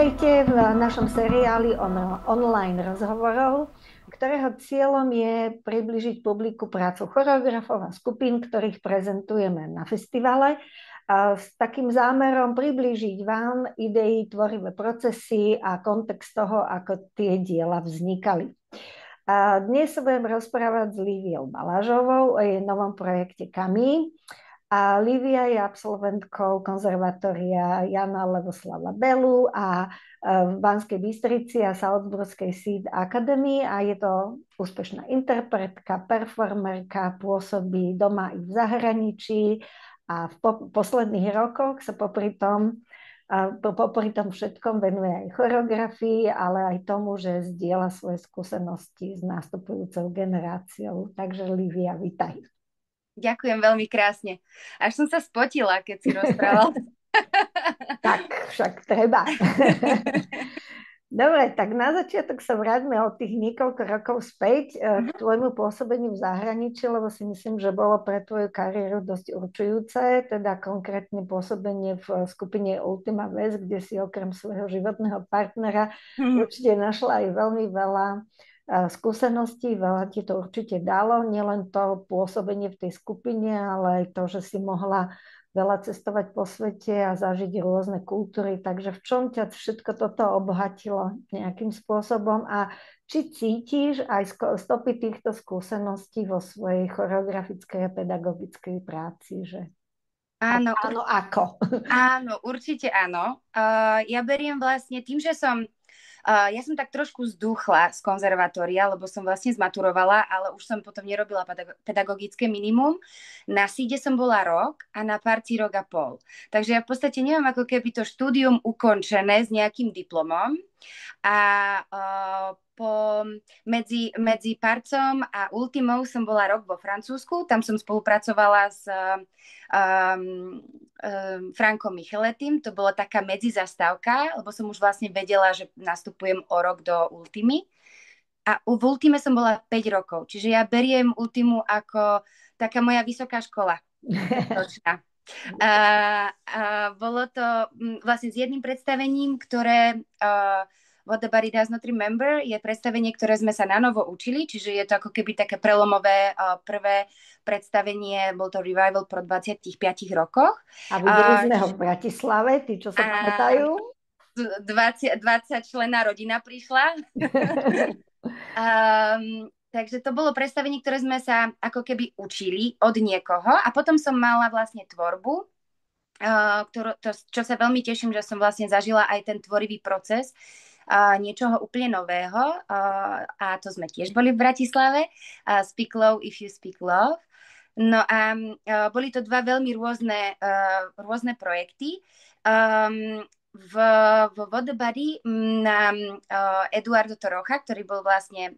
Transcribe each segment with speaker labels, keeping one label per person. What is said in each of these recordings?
Speaker 1: Vítajte v našom seriáli online rozhovorov, ktorého cieľom je približiť publiku prácu choreografov a skupín, ktorých prezentujeme na festivale. A s takým zámerom priblížiť vám idei, tvorivé procesy a kontext toho, ako tie diela vznikali. A dnes sa budem rozprávať s Líviou Balážovou o jej novom projekte Camille. A Lívia je absolventkou konzervatória Jana Levoslava Belu a v Banskej Bystrici a Salzburskej Seed Academy a je to úspešná interpretka, performerka, pôsobí doma i v zahraničí a v posledných rokoch sa popri tom všetkom venuje aj choreografii, ale aj tomu, že zdieľa svoje skúsenosti s nastupujúcou generáciou. Takže Lívia, vitaj.
Speaker 2: Ďakujem veľmi krásne. Až som sa spotila, keď si rozprával.
Speaker 1: Tak, však treba. Dobre, tak na začiatok sa vráťme od tých niekoľko rokov späť k tvojmu pôsobeniu v zahraničí, lebo si myslím, že bolo pre tvoju kariéru dosť určujúce, teda konkrétne pôsobenie v skupine Ultima West, kde si okrem svojho životného partnera určite našla aj veľmi veľa skúseností, veľa ti to určite dalo, nielen to pôsobenie v tej skupine, ale aj to, že si mohla veľa cestovať po svete a zažiť rôzne kultúry. Takže v čom ťa všetko toto obohatilo nejakým spôsobom a či cítiš aj stopy týchto skúseností vo svojej choreografickej a pedagogickej práci, že
Speaker 2: Áno,
Speaker 1: áno, ako?
Speaker 2: Áno, určite áno. Ja beriem vlastne tým, že ja som tak trošku zdúchla z konzervatória, lebo som vlastne zmaturovala, ale už som potom nerobila pedagogické minimum. Na síde som bola rok a na partii rok a pol. Takže ja v podstate nemám ako keby to štúdium ukončené s nejakým diplomom. A medzi Parcom a Ultimou som bola rok vo Francúzsku, tam som spolupracovala s Frankom Micheletým, to bola taká medzizastávka, lebo som už vlastne vedela, že nastupujem o rok do Ultimy. A v Ultime som bola 5 rokov, čiže ja beriem Ultimu ako taká moja vysoká škola. Točná. Bolo to vlastne s jedným predstavením, ktoré What the Body Does Not Remember je predstavenie, ktoré sme sa na novo učili, čiže je to ako keby také prelomové prvé predstavenie, bol to revival po 25 rokoch.
Speaker 1: A videli sme ho v Bratislave, tí, čo sa pamätajú?
Speaker 2: 20 členná rodina prišla. Takže to bolo predstavenie, ktoré sme sa ako keby učili od niekoho a potom som mala vlastne tvorbu, čo sa veľmi teším, že som vlastne zažila aj ten tvorivý proces niečoho úplne nového a to sme tiež boli v Bratislave, Speak Love If You Speak Love. No a boli to dva veľmi rôzne projekty. V Vodobody na Eduardo Torocha, ktorý bol vlastne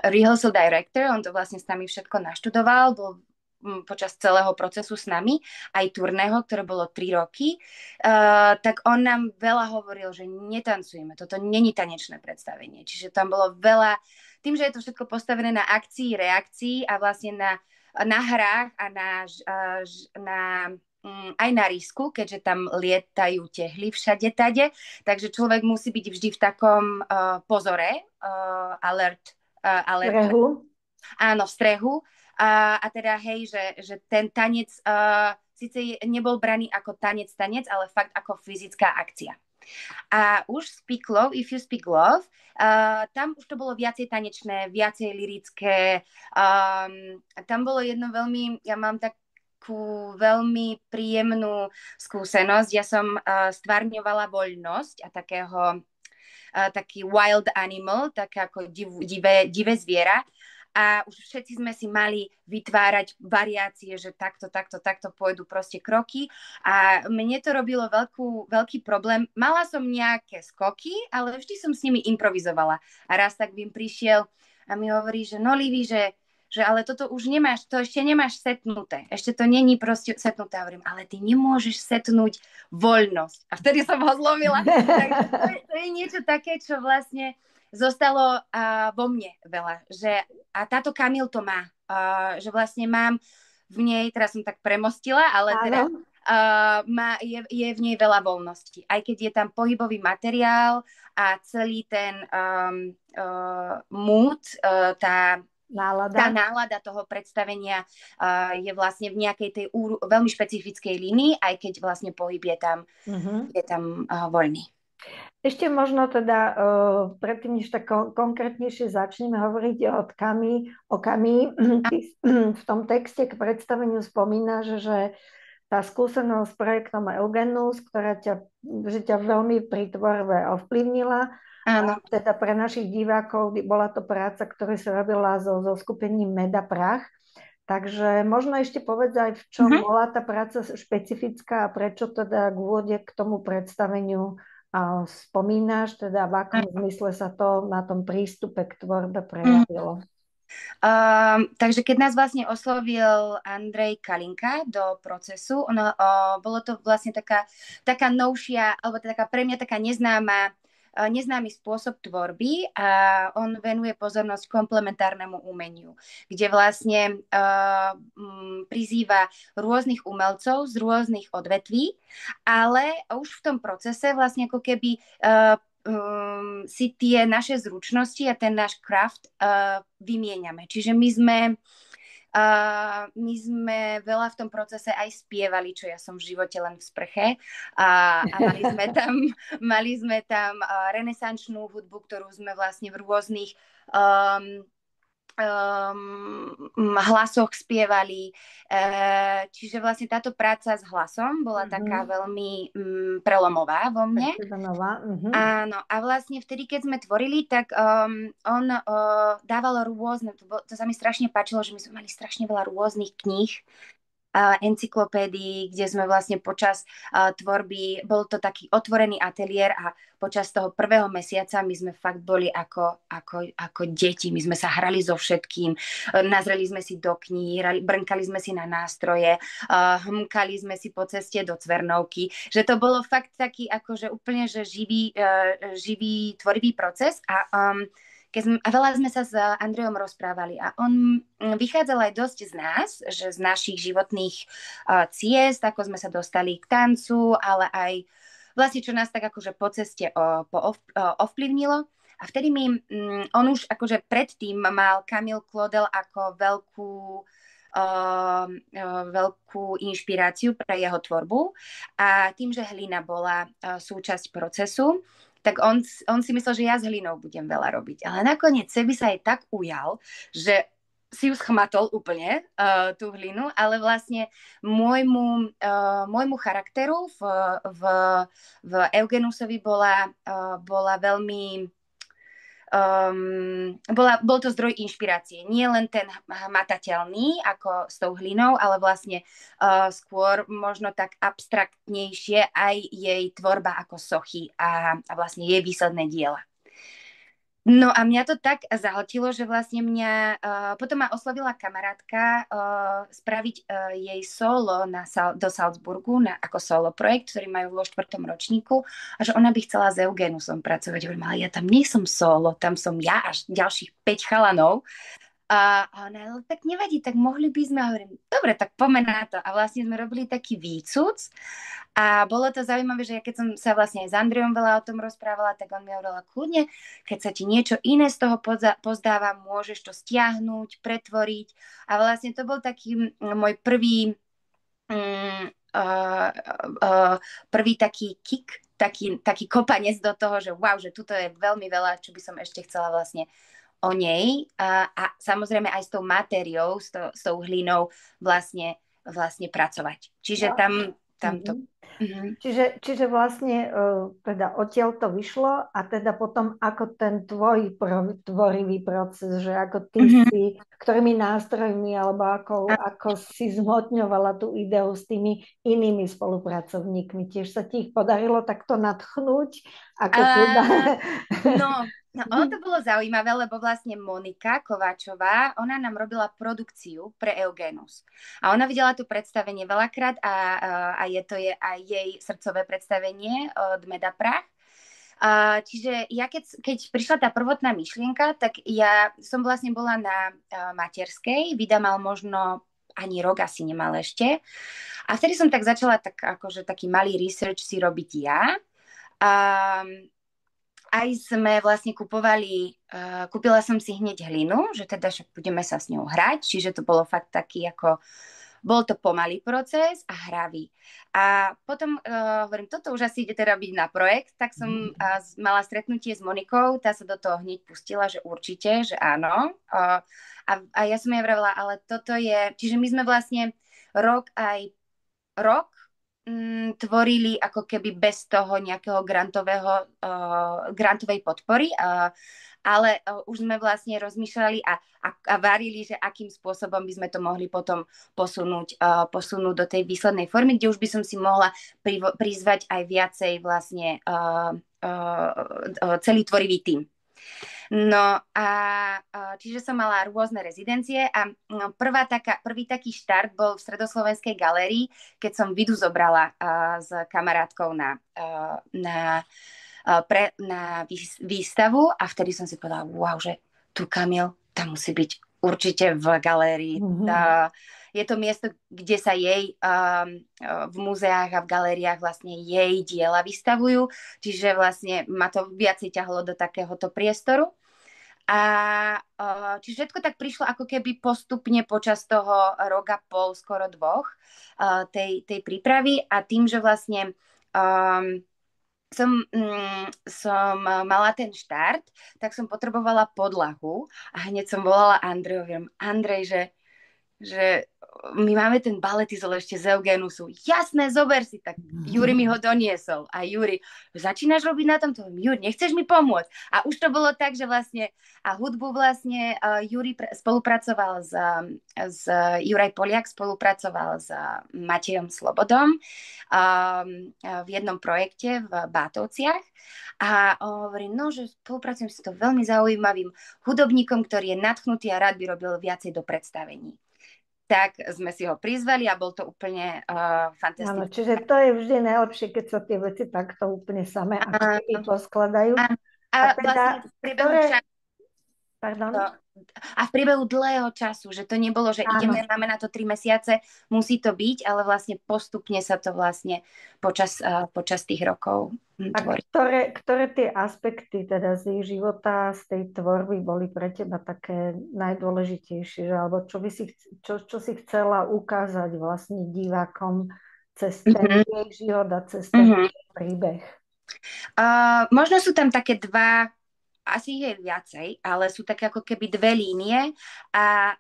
Speaker 2: rehearsal director, on to vlastne s nami všetko naštudoval, bol počas celého procesu s nami, aj turného, ktoré bolo 3 roky, tak on nám veľa hovoril, že netancujeme, toto není tanečné predstavenie. Čiže tam bolo veľa, tým, že je to všetko postavené na akcii, reakcii a vlastne na hrách a aj na risku, keďže tam lietajú tehly všade tade, takže človek musí byť vždy v takom pozore, alert.
Speaker 1: Strehu.
Speaker 2: Áno, v strehu. A teda hej, že ten tanec síce nebol braný ako tanec, ale fakt ako fyzická akcia. A už Speak Love, If You Speak Love, tam už to bolo viacej tanečné, viacej lirické. Tam bolo jedno ja mám takú veľmi príjemnú skúsenosť. Ja som stvárňovala voľnosť a taký wild animal, také ako divé zviera. A už všetci sme si mali vytvárať variácie, že takto pôjdu proste kroky a mne to robilo veľký problém. Mala som nejaké skoky, ale vždy som s nimi improvizovala. A raz tak vím prišiel a mi hovorí, že no Livi, že ale toto už nemáš, to ešte nemáš setnuté. Ešte to není proste setnuté. A hovorím, ale ty nemôžeš setnúť voľnosť. A vtedy som ho zlomila. Takže to je niečo také, čo vlastne zostalo vo mne veľa. A táto Camille to má. Že vlastne mám v nej, teraz som tak premostila, ale teda je v nej veľa voľnosti. Aj keď je tam pohybový materiál a celý ten mood, tá nálada toho predstavenia je vlastne v nejakej tej veľmi špecifickej línii, aj keď vlastne pohyb je tam voľný.
Speaker 1: Ešte možno teda, predtým, než tak konkrétnejšie začneme hovoriť o Kami, ty v tom texte k predstaveniu spomínaš, že tá skúsenosť s projektom Eugenus, že ťa veľmi pri tvorbe ovplyvnila.
Speaker 2: Áno.
Speaker 1: A teda pre našich divákov bola to práca, ktorú sa robila so skupením Meda Prach. Takže možno ešte povedz aj, v čom bola tá práca špecifická a prečo teda k úvode k tomu predstaveniu spomínaš, teda v akom zmysle sa to na tom prístupe k tvorbe prejavilo?
Speaker 2: Takže keď nás vlastne oslovil Andrej Kalinka do procesu, bolo to vlastne taká novšia, alebo taká pre mňa taká neznámy spôsob tvorby a on venuje pozornosť komplementárnemu umeniu, kde vlastne prizýva rôznych umelcov z rôznych odvetví, ale už v tom procese vlastne ako keby si tie naše zručnosti a ten náš craft vymieňame. Čiže my sme veľa v tom procese aj spievali, čo ja som v živote len v sprche. A mali sme tam renesančnú hudbu, ktorú sme vlastne v rôznych hlasoch spievali. Čiže vlastne táto práca s hlasom bola taká veľmi prelomová vo mne. Áno, a vlastne vtedy, keď sme tvorili, tak on dával rôzne, to sa mi strašne páčilo, že my sme mali strašne veľa rôznych kníh, encyklopédií, kde sme vlastne počas tvorby, bol to taký otvorený ateliér a počas toho prvého mesiaca my sme fakt boli ako deti, my sme sa hrali so všetkým, nazreli sme si do kníh, brnkali sme si na nástroje, hmkali sme si po ceste do Cvernovky, že to bolo fakt taký akože úplne že živý tvorivý proces a veľa sme sa s Andrejom rozprávali a on vychádzal aj dosť z nás, že z našich životných ciest, ako sme sa dostali k tancu, ale aj vlastne, čo nás tak akože po ceste ovplyvnilo. A vtedy on už akože predtým mal Camille Claudel ako veľkú inšpiráciu pre jeho tvorbu a tým, že hlina bola súčasť procesu, tak on si myslel, že ja s hlinou budem veľa robiť. Ale nakoniec Sebi sa aj tak ujal, že si ju schmatol úplne, tú hlinu, ale vlastne môjmu charakteru v Eugenusovi bola veľmi... bol to zdroj inšpirácie. Nie len ten hmatateľný, ako s tou hlinou, ale vlastne skôr možno tak abstraktnejšie aj jej tvorba ako sochy a vlastne jej výsledné diela. No a mňa to tak zahltilo, že vlastne potom ma oslovila kamarátka spraviť jej solo do Salzburgu ako solo projekt, ktorý majú vo 4. ročníku a že ona by chcela s Eugenusom pracovať. Hovorím, ale ja tam nie som solo, tam som ja až ďalších 5 chalanov. A ona, tak nevadí, tak mohli by sme, hovorím, dobre, tak poďme na to. A vlastne sme robili taký výcuc a bolo to zaujímavé, že ja keď som sa vlastne aj s Andrejom veľa o tom rozprávala, tak on mi hovoril, kľudne, keď sa ti niečo iné z toho pozdáva, môžeš to stiahnuť, pretvoriť. A vlastne to bol taký môj prvý taký kick, taký kopanec do toho, že wow, že tuto je veľmi veľa, čo by som ešte chcela vlastne o nej a samozrejme aj s tou matériou, s tou hlinou vlastne pracovať. Čiže tam to...
Speaker 1: Čiže vlastne teda odtiaľ to vyšlo a teda potom ako ten tvoj tvorivý proces, že ako ty si, ktorými nástrojmi alebo ako si zhmotňovala tú ideu s tými inými spolupracovníkmi. Tiež sa ti ich podarilo takto nadchnúť? Ako
Speaker 2: No, ono to bolo zaujímavé, lebo vlastne Monika Kováčová, ona nám robila produkciu pre Eugenus. A ona videla to predstavenie veľakrát a to je aj jej srdcové predstavenie od Meda Prach. Čiže ja keď prišla tá prvotná myšlienka, tak ja som vlastne bola na materskej, Vida mal možno ani rok asi nemal ešte. A vtedy som tak začala akože taký malý research si robiť ja. Aj sme vlastne kúpila som si hneď hlinu, že teda však budeme sa s ňou hrať, čiže to bolo fakt taký ako, bol to pomalý proces a hravý. A potom hovorím, toto už asi ide teda byť na projekt, tak som mala stretnutie s Monikou, tá sa do toho hneď pustila, že určite, že áno. A ja som jej vravela, ale toto je, čiže my sme vlastne rok tvorili ako keby bez toho nejakého grantovej podpory, ale už sme vlastne rozmýšľali a varili, že akým spôsobom by sme to mohli potom posunúť do tej výslednej formy, kde už by som si mohla prizvať aj viacej vlastne celý tvorivý tím. No a čiže som mala rôzne rezidencie a prvý taký štart bol v Stredoslovenskej galérii, keď som Vidu zobrala s kamarátkou na výstavu a vtedy som si povedala, wow, že tu Kamil, tam musí byť určite v galérii. Je to miesto, kde sa jej v múzeách a v galériách vlastne jej diela vystavujú, čiže vlastne ma to viacej ťahlo do takéhoto priestoru. A čiže všetko tak prišlo ako keby postupne počas toho roka pol, skoro 2 tej prípravy a tým, že vlastne som mala ten štart, tak som potrebovala podlahu a hneď som volala Andrejovi. Andrej, že my máme ten baletizol ešte z Eugenusu. Jasné, zober si. Tak Juri mi ho doniesol. A Juri, začínaš robiť na tomto? Juri, nechceš mi pomôcť? A už to bolo tak, že vlastne a hudbu vlastne Juri spolupracoval s Juraj Poliak spolupracoval s Matejom Slobodom v jednom projekte v Bátovciach. A hovorím, že spolupracujem s to veľmi zaujímavým hudobníkom, ktorý je nadchnutý a rád by robil viacej do predstavení. Tak sme si ho prizvali a bol to úplne fantastické.
Speaker 1: Áno, čiže to je vždy najlepšie, keď sa tie veci takto úplne samé ako keby poskladajú.
Speaker 2: A teda, vlastne v priebehu v priebehu dlhého času, že to nebolo, že máme na to 3 mesiace, musí to byť, ale vlastne postupne sa to vlastne počas tých rokov tvorí.
Speaker 1: A ktoré tie aspekty teda z jej života, z tej tvorby boli pre teba také najdôležitejšie, že, alebo čo si chcela ukázať vlastne divákom cez ten jej život a cez ten príbeh?
Speaker 2: Možno sú tam také asi je viacej, ale sú také ako keby 2 línie a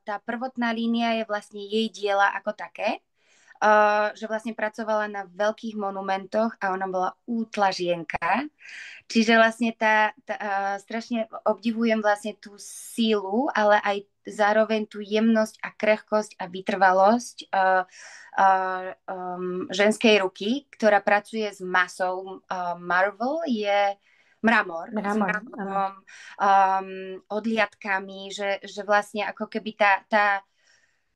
Speaker 2: tá prvotná línia je vlastne jej diela ako také, že vlastne pracovala na veľkých monumentoch a ona bola útla žienka. Čiže vlastne strašne obdivujem vlastne tú sílu, ale aj zároveň tú jemnosť a krehkosť a vytrvalosť ženskej ruky, ktorá pracuje s masou. Marble je mramor odliatkami, že vlastne ako keby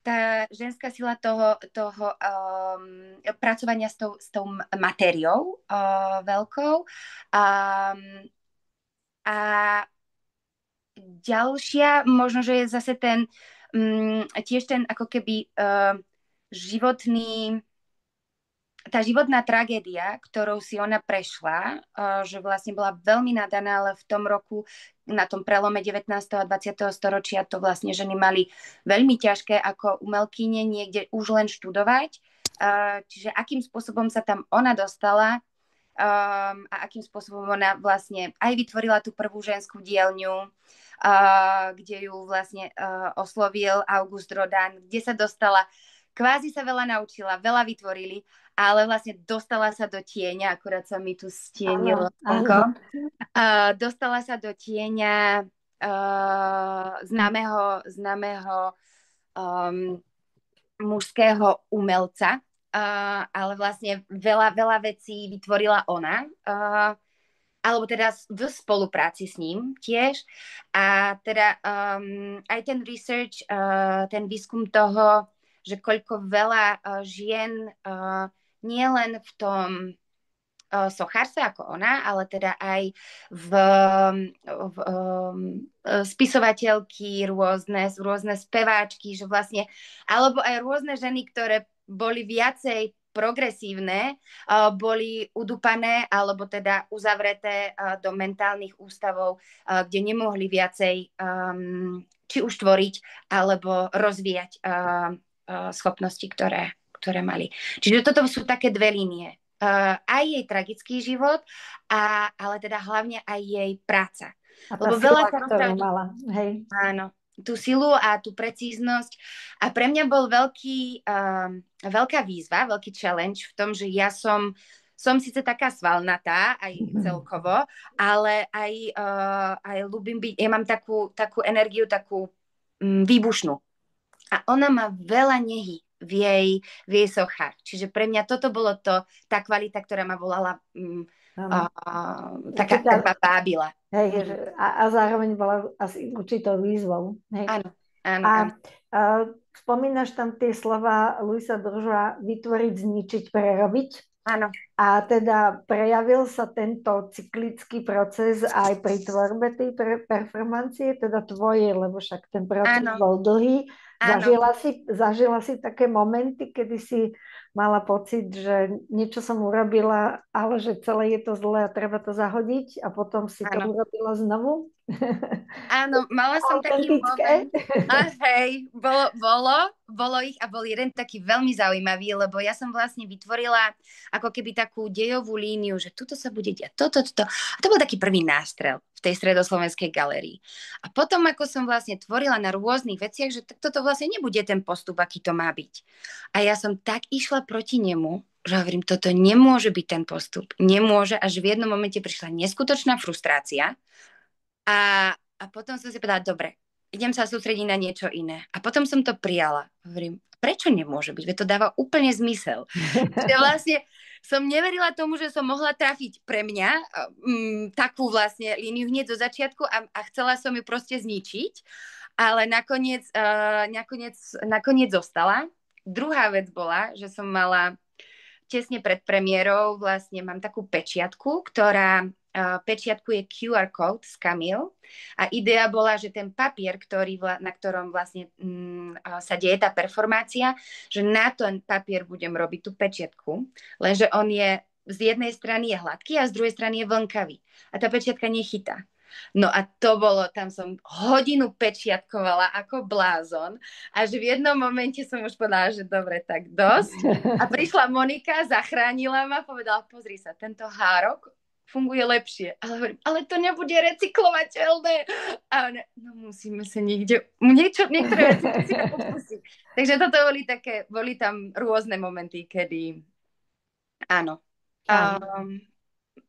Speaker 2: tá ženská sila toho pracovania s tou matériou veľkou. A ďalšia, možno, že je zase tiež ten ako keby tá životná tragédia, ktorou si ona prešla, že vlastne bola veľmi nadaná, ale v tom roku, na tom prelome 19. a 20. storočia to vlastne ženy mali veľmi ťažké ako umelkyne niekde už len študovať. Čiže akým spôsobom sa tam ona dostala a akým spôsobom ona vlastne aj vytvorila tú prvú ženskú dielňu, kde ju vlastne oslovil August Rodin, kde sa dostala, kvázi sa veľa naučila, veľa vytvorili, ale vlastne dostala sa do tieňa, akurát sa mi tu stienilo. Dostala sa do tieňa známeho mužského umelca, ale vlastne veľa vecí vytvorila ona, alebo teda v spolupráci s ním tiež. A teda aj ten research, ten výskum toho, že koľko veľa žien nie len v tom sochárstva ako ona, ale teda aj v spisovateľky rôzne speváčky, že vlastne, alebo aj rôzne ženy, ktoré boli viacej progresívne, boli udupané alebo teda uzavreté do mentálnych ústavov, kde nemohli viacej či už tvoriť alebo rozvíjať schopnosti, ktoré mali. Čiže toto sú také dve línie. Aj jej tragický život, ale teda hlavne aj jej práca.
Speaker 1: A tá
Speaker 2: lebo
Speaker 1: sila,
Speaker 2: veľa sa
Speaker 1: ktorú mala. Hej.
Speaker 2: Áno, tú silu a tú precíznosť. A pre mňa bol veľká výzva, veľký challenge v tom, že ja som síce taká svalnatá, aj celkovo, ale aj ľúbim byť, ja mám takú energiu, takú výbušnú. A ona má veľa nehy v jej sochách. Čiže pre mňa toto bolo tá kvalita, ktorá ma volala taká ma bábila.
Speaker 1: Hej, a zároveň bola asi určitou výzvou. Hej.
Speaker 2: Áno.
Speaker 1: A spomínaš tam tie slova Louisa Bourgeois vytvoriť, zničiť, prerobiť.
Speaker 2: Áno.
Speaker 1: A teda prejavil sa tento cyklický proces aj pri tvorbe tej performancie, teda tvojej, lebo však ten proces bol dlhý. Zažila si také momenty, kedy si mala pocit, že niečo som urobila, ale že celé je to zlé a treba to zahodiť a potom si to urobila znovu?
Speaker 2: Áno, mala som taký moment. A hej, bolo ich a bol jeden taký veľmi zaujímavý, lebo ja som vlastne vytvorila ako keby takú dejovú líniu, že tuto sa bude diať toto. A to bol taký prvý nástrel v tej Stredoslovenskej galérii. A potom, ako som vlastne tvorila na rôznych veciach, že toto vlastne nebude ten postup, aký to má byť. A ja som tak išla proti nemu, že hovorím, toto nemôže byť ten postup. Nemôže, až v jednom momente prišla neskutočná frustrácia a potom som si povedala, dobre, idem sa sústrediť na niečo iné. A potom som to prijala. Hovorím, prečo nemôže byť? Veď to dáva úplne zmysel. Čiže vlastne som neverila tomu, že som mohla trafiť pre mňa takú vlastne líniu hneď zo začiatku a chcela som ju proste zničiť, ale nakoniec zostala. Druhá vec bola, že som mala tesne pred premiérou, vlastne mám takú pečiatku, ktorá pečiatkuje QR kód z Camille a idea bola, že ten papier, na ktorom vlastne sa deje tá performácia, že na ten papier budem robiť tú pečiatku, lenže on je z jednej strany je hladký a z druhej strany je vlnkavý a tá pečiatka nechytá. No a to bolo, tam som hodinu pečiatkovala ako blázon, až v jednom momente som už povedala, že dobre, tak dosť. A prišla Monika, zachránila ma, povedala, pozri sa, tento hárok funguje lepšie. Ale to nebude recyklovateľné. A ona, musíme sa niektoré veci musíme odpustiť. Takže toto boli tam rôzne momenty, kedy áno,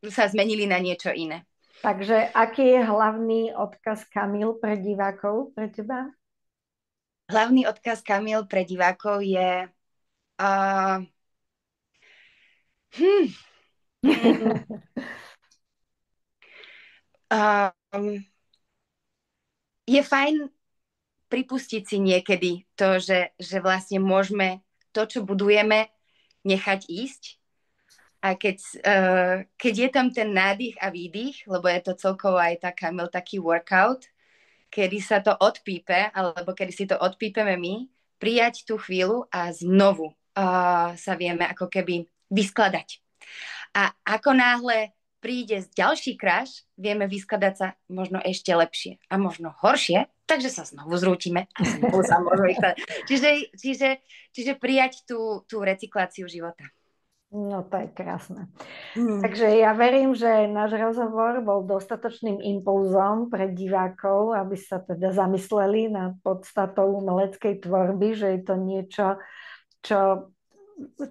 Speaker 2: sa zmenili na niečo iné.
Speaker 1: Takže aký je hlavný odkaz Camille pre divákov, pre teba?
Speaker 2: Hlavný odkaz Camille pre divákov je je fajn pripustiť si niekedy to, že vlastne môžeme to, čo budujeme, nechať ísť. A keď je tam ten nádych a výdych, lebo je to celkovo aj taký workout, kedy sa to odpípe, alebo kedy si to odpípeme my, prijať tú chvíľu a znovu sa vieme ako keby vyskladať. A ako náhle príde ďalší crash, vieme vyskladať sa možno ešte lepšie a možno horšie, takže sa znovu zrútime a znovu sa môžeme vyskladať. Čiže prijať tú recykláciu života.
Speaker 1: No to je krásne. Takže ja verím, že náš rozhovor bol dostatočným impulzom pre divákov, aby sa teda zamysleli nad podstatou umeleckej tvorby, že je to niečo,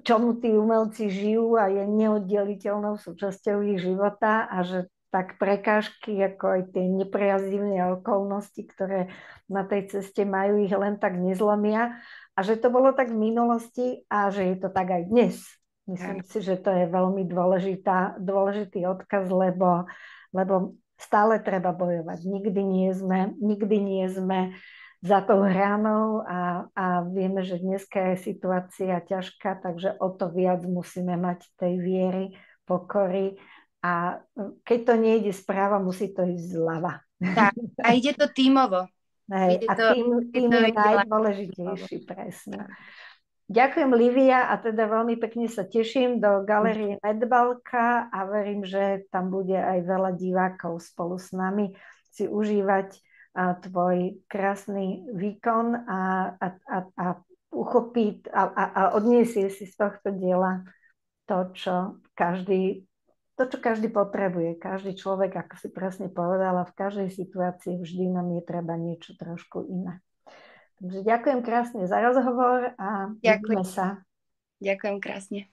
Speaker 1: čomu tí umelci žijú a je neoddeliteľnou súčasťou ich života a že tak prekážky, ako aj tie nepriaznivé okolnosti, ktoré na tej ceste majú, ich len tak nezlomia a že to bolo tak v minulosti a že je to tak aj dnes. Myslím si, že to je veľmi dôležitý odkaz, lebo stále treba bojovať. Nikdy nie sme za tou hranou a vieme, že dneska je situácia ťažká, takže o to viac musíme mať tej viery, pokory a keď to nejde správa, musí to ísť zľava.
Speaker 2: Tak, a ide to tímovo.
Speaker 1: Hej, a tým je najdôležitejší, presne. Ďakujem, Livia, a teda veľmi pekne sa teším do Galérie Medbalka a verím, že tam bude aj veľa divákov spolu s nami si užívať tvoj krásny výkon a uchopiť a odniesie si z tohto diela to, čo každý potrebuje. Každý človek, ako si presne povedala, v každej situácii vždy nám je treba niečo trošku iné. Takže ďakujem krásne za rozhovor a vidíme sa.
Speaker 2: Ďakujem krásne.